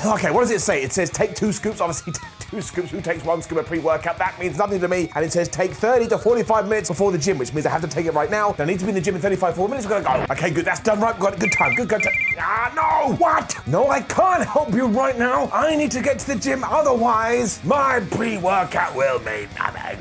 Okay, what does it say? It says take 2 scoops, obviously take 2 scoops. Who takes 1 scoop of pre-workout? That means nothing to me. And it says take 30 to 45 minutes before the gym, which means I have to take it right now. I need to be in the gym in 35, 40 minutes. We're gonna go. Okay, good, that's done right. We've got a good time, good time. No! What? No, I can't help you right now. I need to get to the gym, otherwise my pre-workout will mean nothing.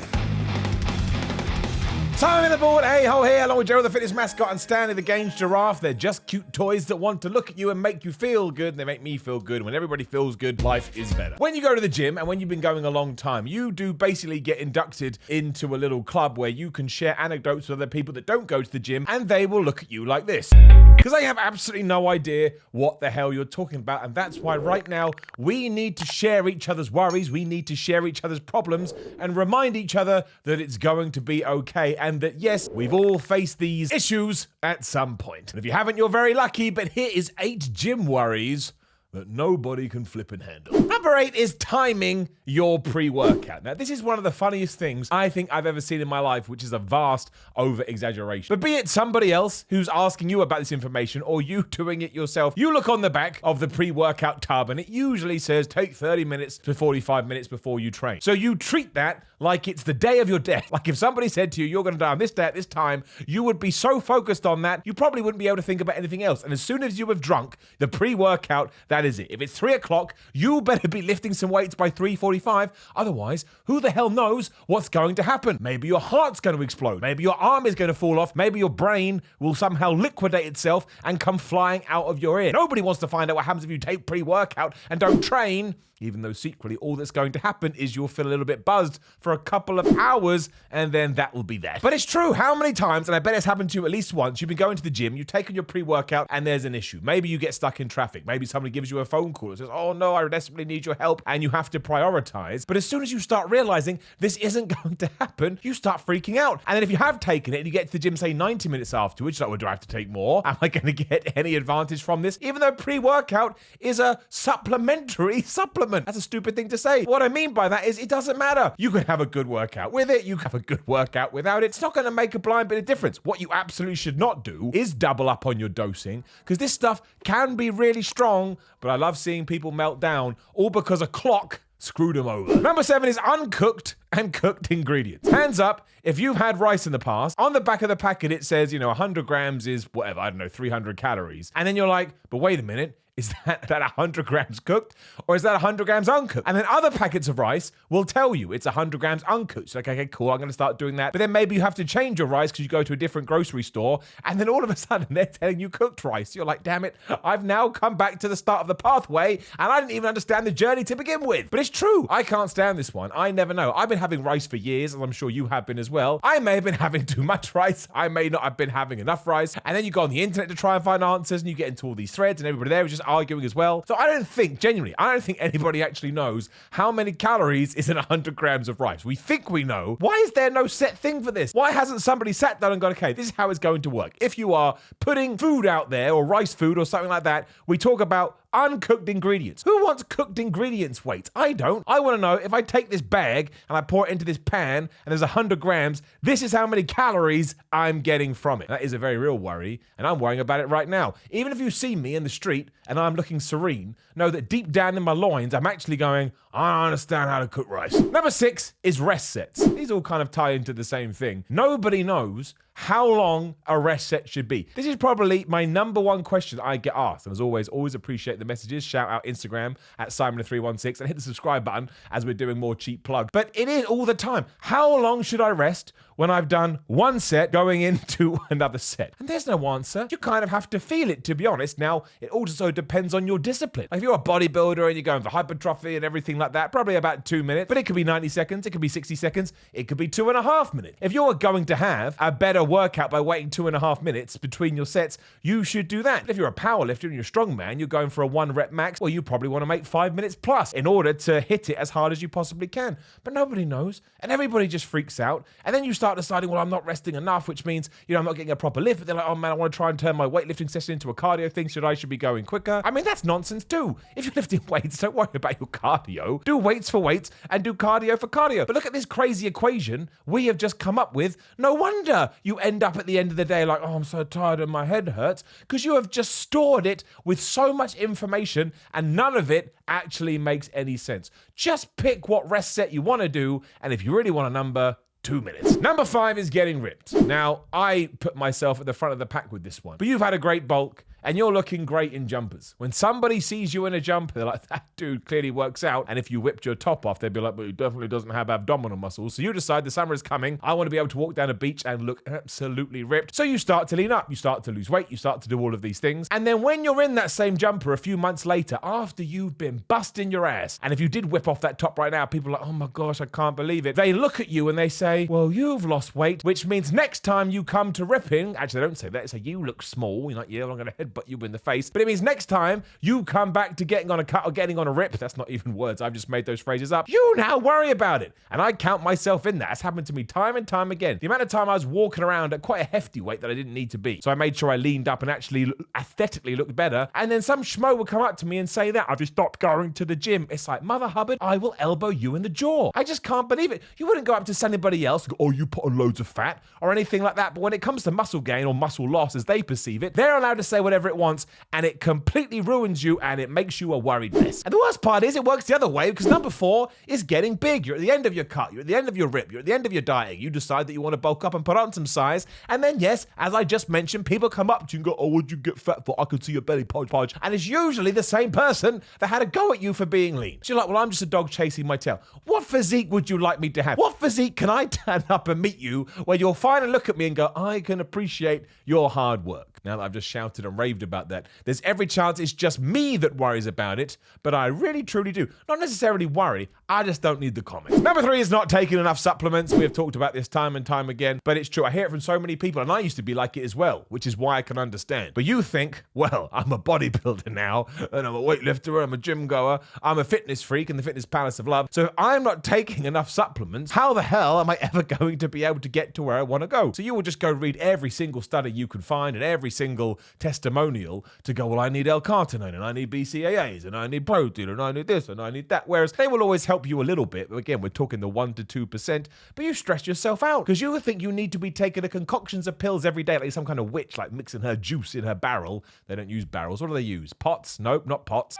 Time in the board, hey-ho here, along with Joe the fitness mascot and Stanley the Games giraffe. They're just cute toys that want to look at you and make you feel good, and they make me feel good. When everybody feels good, life is better. When you go to the gym, and when you've been going a long time, you do basically get inducted into a little club where you can share anecdotes with other people that don't go to the gym, and they will look at you like this. Because they have absolutely no idea what the hell you're talking about, and that's why right now, we need to share each other's worries, we need to share each other's problems, and remind each other that it's going to be okay. And that yes, we've all faced these issues at some point. And if you haven't, you're very lucky, but here is 8 gym worries that nobody can flip and handle. Number 8 is timing your pre-workout. Now, this is one of the funniest things I think I've ever seen in my life, which is a vast over-exaggeration. But be it somebody else who's asking you about this information or you doing it yourself, you look on the back of the pre-workout tub and it usually says take 30 minutes to 45 minutes before you train. So you treat that like it's the day of your death. Like if somebody said to you, you're gonna die on this day at this time, you would be so focused on that, you probably wouldn't be able to think about anything else. And as soon as you have drunk the pre-workout, that is it. If it's 3 o'clock, you better be lifting some weights by 3:45. Otherwise, who the hell knows what's going to happen? Maybe your heart's going to explode. Maybe your arm is going to fall off. Maybe your brain will somehow liquidate itself and come flying out of your ear. Nobody wants to find out what happens if you take pre-workout and don't train. Even though secretly all that's going to happen is you'll feel a little bit buzzed for a couple of hours and then that will be that. But it's true, how many times, and I bet it's happened to you at least once, you've been going to the gym, you've taken your pre-workout and there's an issue. Maybe you get stuck in traffic. Maybe somebody gives you a phone call and says, oh no, I desperately need your help, and you have to prioritize. But as soon as you start realizing this isn't going to happen, you start freaking out. And then if you have taken it and you get to the gym, say 90 minutes afterwards, you're like, well, do I have to take more? Am I going to get any advantage from this? Even though pre-workout is a supplementary supplement. That's a stupid thing to say. What I mean by that is it doesn't matter. You can have a good workout with it. You can have a good workout without it. It's not going to make a blind bit of difference. What you absolutely should not do is double up on your dosing, because this stuff can be really strong, but I love seeing people melt down all because a clock screwed them over. Number 7 is uncooked and cooked ingredients. Hands up if you've had rice in the past. On the back of the packet it says, 100 grams is whatever, I don't know, 300 calories. And then you're like, but wait a minute, is that 100 grams cooked or is that 100 grams uncooked? And then other packets of rice will tell you it's 100 grams uncooked. So like, okay, cool, I'm going to start doing that. But then maybe you have to change your rice because you go to a different grocery store and then all of a sudden they're telling you cooked rice. You're like, damn it, I've now come back to the start of the pathway and I didn't even understand the journey to begin with. But it's true, I can't stand this one. I never know. I've been having rice for years, as I'm sure you have been as well. I may have been having too much rice. I may not have been having enough rice. And then you go on the internet to try and find answers and you get into all these threads and everybody there is just arguing as well. So I don't think anybody actually knows how many calories is in 100 grams of rice. We think we know. Why is there no set thing for this? Why hasn't somebody sat down and gone, okay, this is how it's going to work. If you are putting food out there or rice food or something like that, we talk about uncooked ingredients. Who wants cooked ingredients weights? I don't. I want to know if I take this bag and I pour it into this pan and there's 100 grams, this is how many calories I'm getting from it. That is a very real worry, and I'm worrying about it right now. Even if you see me in the street and I'm looking serene, know that deep down in my loins, I'm actually going, I don't understand how to cook rice. Number 6 is rest sets. These all kind of tie into the same thing. Nobody knows how long a rest set should be. This is probably my number 1 question I get asked. And as always appreciate the messages. Shout out Instagram at Simon316 and hit the subscribe button as we're doing more cheap plugs. But it is all the time. How long should I rest when I've done 1 set going into another set? And there's no answer. You kind of have to feel it, to be honest. Now, it also depends on your discipline. Like if you're a bodybuilder and you're going for hypertrophy and everything like that, probably about 2 minutes, but it could be 90 seconds, it could be 60 seconds, it could be 2.5 minutes. If you're going to have a better workout by waiting 2.5 minutes between your sets, you should do that. If you're a powerlifter and you're a strong man, you're going for a 1 rep max, well, you probably want to make 5 minutes plus in order to hit it as hard as you possibly can. But nobody knows, and everybody just freaks out. And then you start deciding, well, I'm not resting enough, which means, I'm not getting a proper lift. But they're like, oh man, I want to try and turn my weightlifting session into a cardio thing. I should be going quicker. I mean, that's nonsense too. If you're lifting weights, don't worry about your cardio. Do weights for weights and do cardio for cardio. But look at this crazy equation we have just come up with. No wonder you you end up at the end of the day like, oh, I'm so tired and my head hurts, because you have just stored it with so much information and none of it actually makes any sense. Just pick what rest set you want to do, and if you really want a number, 2 minutes. Number 5 is getting ripped. Now, I put myself at the front of the pack with this one, but you've had a great bulk and you're looking great in jumpers. When somebody sees you in a jumper, they're like, that dude clearly works out. And if you whipped your top off, they'd be like, but he definitely doesn't have abdominal muscles. So you decide the summer is coming. I want to be able to walk down a beach and look absolutely ripped. So you start to lean up, you start to lose weight, you start to do all of these things. And then when you're in that same jumper a few months later, after you've been busting your ass, and if you did whip off that top right now, people are like, oh my gosh, I can't believe it. They look at you and they say, well, you've lost weight, which means next time you come to ripping, actually they don't say that, they say you look small. You're like, yeah, well, I'm going to headbutt you in the face. But it means next time you come back to getting on a cut or getting on a rip, that's not even words, I've just made those phrases up, you now worry about it. And I count myself in that. It's happened to me time and time again. The amount of time I was walking around at quite a hefty weight that I didn't need to be. So I made sure I leaned up and actually aesthetically looked better. And then some schmo would come up to me and say that, I've just stopped going to the gym. It's like, Mother Hubbard, I will elbow you in the jaw. I just can't believe it. You wouldn't go up to anybody else and go, oh, you put on loads of fat or anything like that. But when it comes to muscle gain or muscle loss as they perceive it, they're allowed to say whatever it wants, and it completely ruins you and it makes you a worried mess. And the worst part is it works the other way, because number 4 is getting big. You're at the end of your cut, you're at the end of your rip, you're at the end of your dieting. You decide that you want to bulk up and put on some size, and then yes, as I just mentioned, people come up to you and go, oh, what'd you get fat for? I could see your belly podge. And it's usually the same person that had a go at you for being lean. So you're like, well, I'm just a dog chasing my tail. What physique would you like me to have? What physique can I turn up and meet you where you'll finally look at me and go, I can appreciate your hard work? Now that I've just shouted and raved about that, there's every chance it's just me that worries about it, but I really truly do. Not necessarily worry, I just don't need the comments. Number 3 is not taking enough supplements. We have talked about this time and time again, but it's true. I hear it from so many people, and I used to be like it as well, which is why I can understand. But you think, well, I'm a bodybuilder now, and I'm a weightlifter, I'm a gym goer, I'm a fitness freak in the fitness palace of love. So if I'm not taking enough supplements, how the hell am I ever going to be able to get to where I want to go? So you will just go read every single study you can find and every single testimonial to go, well, I need L-carnitine and I need BCAAs and I need protein and I need this and I need that. Whereas they will always help you a little bit. But again, we're talking the 1 to 2%, but you stress yourself out because you think you need to be taking the concoctions of pills every day, like some kind of witch, like mixing her juice in her barrel. They don't use barrels. What do they use? Pots? Nope, not pots.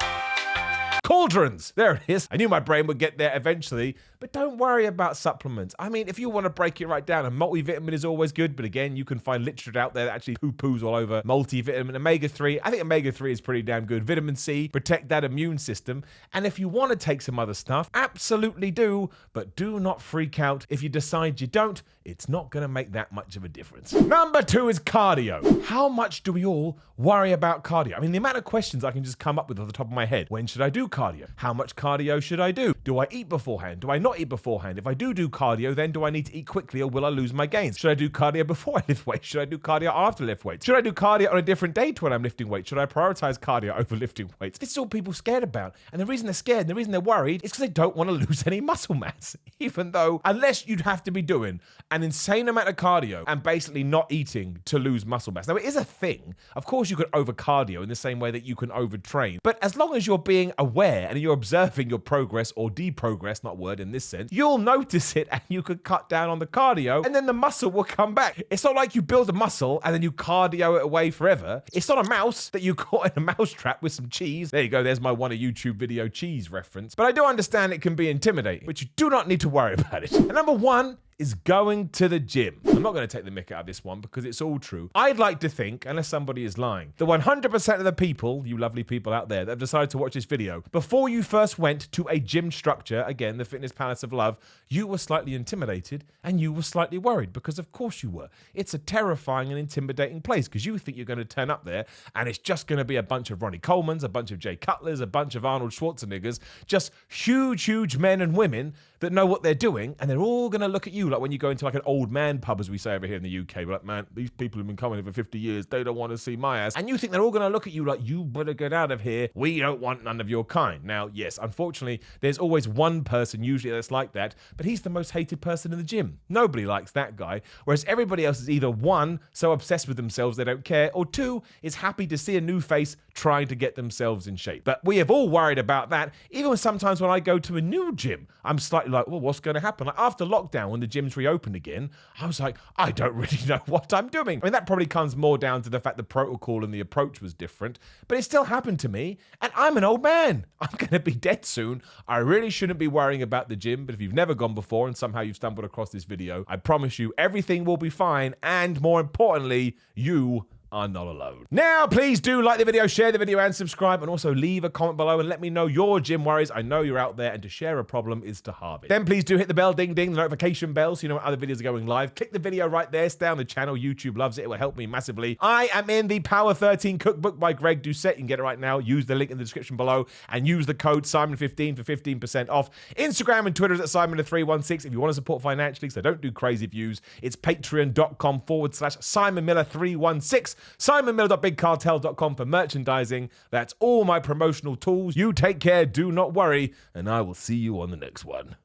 Cauldrons! There it is. I knew my brain would get there eventually, but don't worry about supplements. I mean, if you want to break it right down, a multivitamin is always good, but again, you can find literature out there that actually poo-poos all over multivitamin. Omega-3, I think omega-3 is pretty damn good. Vitamin C, protect that immune system. And if you want to take some other stuff, absolutely do, but do not freak out. If you decide you don't, it's not going to make that much of a difference. Number 2 is cardio. How much do we all worry about cardio? I mean, the amount of questions I can just come up with off the top of my head. When should I do cardio? How much cardio should I do? Do I eat beforehand? Do I not eat beforehand? If I do cardio, then do I need to eat quickly or will I lose my gains? Should I do cardio before I lift weights? Should I do cardio after I lift weights? Should I do cardio on a different day to when I'm lifting weights? Should I prioritize cardio over lifting weights? This is all people scared about. And the reason they're scared and the reason they're worried is because they don't want to lose any muscle mass. Even though, unless you'd have to be doing an insane amount of cardio and basically not eating to lose muscle mass. Now, it is a thing. Of course, you could over cardio in the same way that you can overtrain. But as long as you're being aware and you're observing your progress or deprogress, not word in this sense, you'll notice it and you could cut down on the cardio and then the muscle will come back. It's not like you build a muscle and then you cardio it away forever. It's not a mouse that you caught in a mouse trap with some cheese. There you go. There's my one YouTube video cheese reference. But I do understand it can be intimidating, but you do not need to worry about it. And number 1 is going to the gym. I'm not going to take the mick out of this one because it's all true. I'd like to think, unless somebody is lying, the 100% of the people, you lovely people out there that have decided to watch this video, before you first went to a gym structure, again, the fitness palace of love, you were slightly intimidated and you were slightly worried because of course you were. It's a terrifying and intimidating place because you think you're going to turn up there and it's just going to be a bunch of Ronnie Colemans, a bunch of Jay Cutlers, a bunch of Arnold Schwarzeneggers, just huge men and women that know what they're doing, and they're all going to look at you like when you go into like an old man pub, as we say over here in the UK, we're like, man, these people have been coming here for 50 years, they don't want to see my ass. And you think they're all going to look at you like, you better get out of here, we don't want none of your kind. Now, yes, unfortunately, there's always one person usually that's like that, but he's the most hated person in the gym. Nobody likes that guy, whereas everybody else is either 1, so obsessed with themselves they don't care, or 2, is happy to see a new face trying to get themselves in shape. But we have all worried about that, even sometimes when I go to a new gym, I'm slightly like, well, what's going to happen? Like after lockdown, when the gyms reopened again, I was like, I don't really know what I'm doing. I mean, that probably comes more down to the fact the protocol and the approach was different, but it still happened to me, and I'm an old man. I'm going to be dead soon. I really shouldn't be worrying about the gym, but if you've never gone before and somehow you've stumbled across this video, I promise you everything will be fine, and more importantly, you are not alone. Now, please do like the video, share the video, and subscribe, and also leave a comment below and let me know your gym worries. I know you're out there, and to share a problem is to halve it. Then please do hit the bell, ding ding, the notification bell, so you know when other videos are going live. Click the video right there, stay on the channel. YouTube loves it. It will help me massively. I am in the Power 13 cookbook by Greg Doucette. You can get it right now. Use the link in the description below and use the code Simon15 for 15% off. Instagram and Twitter is at Simon316 if you want to support financially, so don't do crazy views. It's patreon.com/SimonMiller316. SimonMiller.BigCartel.com for merchandising. That's all my promotional tools. You take care, do not worry, and I will see you on the next one.